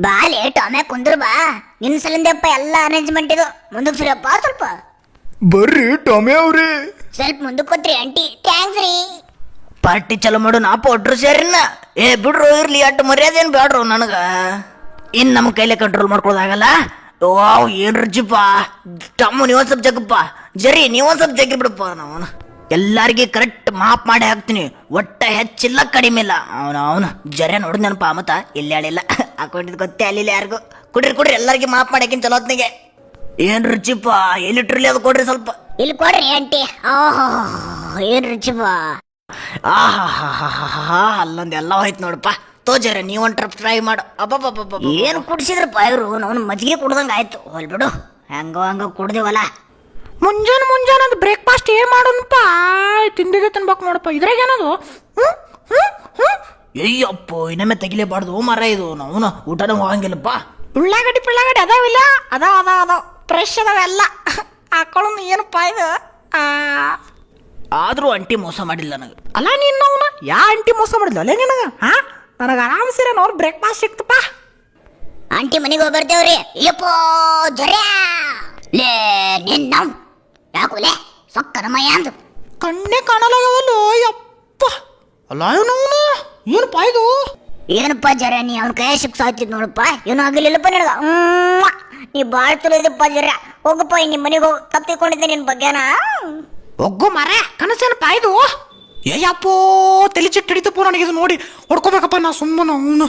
ಬಾ ಲೇಟ್ ಆಮೇಲೆ ಕುಂದ್ರ ಬಾ ನಿನ್ ಸಲಿಂದಪ್ಪ ಎಲ್ಲ ಅರೇಂಜ್ಮೆಂಟ್ ಇದು ಮುಂದಕ್ಕೆ ಸರಿಯಪ್ಪ ಸ್ವಲ್ಪ ಬರ್ರಿ ಟಾಮಿ ಅವ್ರಿ. ಸ್ವಲ್ಪ ಮುಂದಕ್ಕೆ ಕೊಟ್ರಿ ಆಂಟಿ ಥ್ಯಾಂಕ್ಸ್ ರೀ. ಪಾರ್ಟಿ ಚಲೋ ಮಾಡು ನಾ ಪೊಟ್ರು ಸೇರಿನ ಏ ಬಿಡ್ರು ಇರ್ಲಿ ಅಟ್ಟು ಮರ್ಯಾದೇನು ಬೇಡ್ರು ನನಗ ಇನ್ ನಮ್ಮ ಕೈಲೇ ಕಂಟ್ರೋಲ್ ಮಾಡ್ಕೊಳ್ಳೋದಾಗಲ್ಲ. ವಾವ್ ಏನ್ ರುಚಿಪ್ಪ ಟಮ್ಮು ನೀವೊಂದ್ ಸ್ವಲ್ಪ ಜಗಪ್ಪ ಜರಿ ನೀವೊಂದ್ ಸ್ವಲ್ಪ ಜಗ್ಗಿ ಬಿಡಪ್ಪ ನಾವು ಎಲ್ಲಾರ್ಗಿ ಕರೆಕ್ಟ್ ಮಾಪ್ ಮಾಡಿ ಹಾಕ್ತೀನಿ ಒಟ್ಟ ಹೆಚ್ಚಿಲ್ಲ ಕಡಿಮೆ ಇಲ್ಲ ಅವನು ಜರ ನೋಡಿದ್ ನೆನಪ ಮತ್ತ ಇಲ್ಲಿ ಹೇಳಿಲ್ಲ ಹಾಕೊಂಡಿದ್ ಗೊತ್ತೇ ಅಲ್ಲಿಲ್ಲ ಯಾರಿಗೂ ಕುಡ್ರಿ ಎಲ್ಲಾರ್ಗಿ ಮಾಪ್ ಮಾಡಿ ಹಾಕಿನ ಚಲೋ ಹೊತ್ನಿಗೆ ಏನ್ ರುಚಿಪ್ಪ ಎಲ್ಲಿಟ್ರಲ್ಲಿ ಅದು ಕೊಡ್ರಿ ಸ್ವಲ್ಪ ಇಲ್ಲಿ ಕೊಡ್ರಿ ಆಂಟಿ. ಓಹೋ ಏನ್ ರುಚಿ ಬಾ. ಅಲ್ಲೊಂದು ಎಲ್ಲ ಹೋಯ್ತು ನೋಡಪ್ಪ ತೋಜರ ನೀವೊಂದು ಟ್ರಿಪ್ ಟ್ರೈ ಮಾಡು ಅಬ್ಬಬ್ಬಬ್ಬ ಏನು ಕುಡ್ಸಿದ್ರಪ್ಪ ಇವ್ರು ನಾವು ಮಜ್ಜಿಗೆ ಕುಡ್ದಂಗ ಆಯ್ತು ಹೊಲ್ಬಿಡು ಹಂಗ ಕುಡ್ದೇವಲ್ಲ. ಮುಂಜಾನೆ ಅದು ಬ್ರೇಕ್ಫಾಸ್ಟ್ ಏನ್ ಮಾಡೋಣಪ್ಪ ತಿಂಡಿಗೆ ತಿನ್ಬೇಕು ನೋಡಪ್ಪ ಇದ್ರಾಗ ಏನದು ಅಯ್ಯಪ್ಪ ಇನ್ನೊಮ್ಮೆ ತೆಗಿಲೇಬಾರ್ದು ಮರ ಇದು ನಾವು ಊಟನೂ ಹೋಗಂಗಿಲ್ಲಪ್ಪ. ಉಳ್ಳಾಗಡ್ಡಿ ಅದಾವಿಲ್ಲ ಅದಾವ ಫ್ರೆಶ್ ಅದಾವೆಲ್ಲ ಹಾಕೊಳ್ಳೋನು ಏನಪ್ಪ ಇದು ಆದ್ರೂ ಅಂಟಿ ಮೋಸ ಮಾಡಿಲ್ಲ ನನಗೆ. ಅಲ್ಲ ನೀನು ಅವನ ಯಾ ಅಂಟಿ ಮೋಸ ಮಾಡಿದ್ಲು ಅಲ್ಲೇ ನಿನಗ ನನಗೆ ಆರಾಮ್ಸಿರ ನೋಡ್ ಬ್ರೇಕ್ಫಾಸ್ಟ್ ಸಿಕ್ತಪ್ಪ. ಆಂಟಿ ಮನೆಗೆ ಹೋಗಿ ಬರ್ತೇವ್ರಿ. ಯಪ್ಪೋ ಜರ್ಯಾ ಲೇ ನಿನ್ನ ಯಾಕುಲೇ ಸೊಕ್ಕನ ಮಯ ಅಂದು ಕಣ್ಣೆ ಕಾಣಲಾಗವಲ್ಲ ಯಪ್ಪ. ಅಲ್ಲ ಇವನವನು ಏನಪ್ಪ ಇದು ಏನಪ್ಪ ಜರ ನೀ ಅವ್ನ ಕೈ ಸಿಕ್ಸಾಯ್ತಿದ್ ನೋಡಪ್ಪ ಏನೂ ಆಗಲಿಲ್ಲಪ್ಪ ನಿನಗ. ನೀ ಭಾಳ ಚಲೋ ಇದಪ್ಪ ಜರ ಹೋಗಪ್ಪ ನಿಮ್ಮ ಮನೆಗೆ ಹೋಗಿ ತಪ್ಪಿಕೊಂಡಿದ್ದೆ ನಿನ್ನ ಬಗ್ಗೆನಾ. ಒಗ್ಗು ಮರ ಕನಸೇನಪ್ಪ ಇದು ಏಯಪ್ಪೋ ತಲೆ ಚಿಟ್ಟು ಹಿಡಿತಪ್ಪ ನನಗೆ ಇದು ನೋಡಿ ಹೊಡ್ಕೋಬೇಕಪ್ಪ ನಾ ಸುಮ್ಮನೆ ಅವನು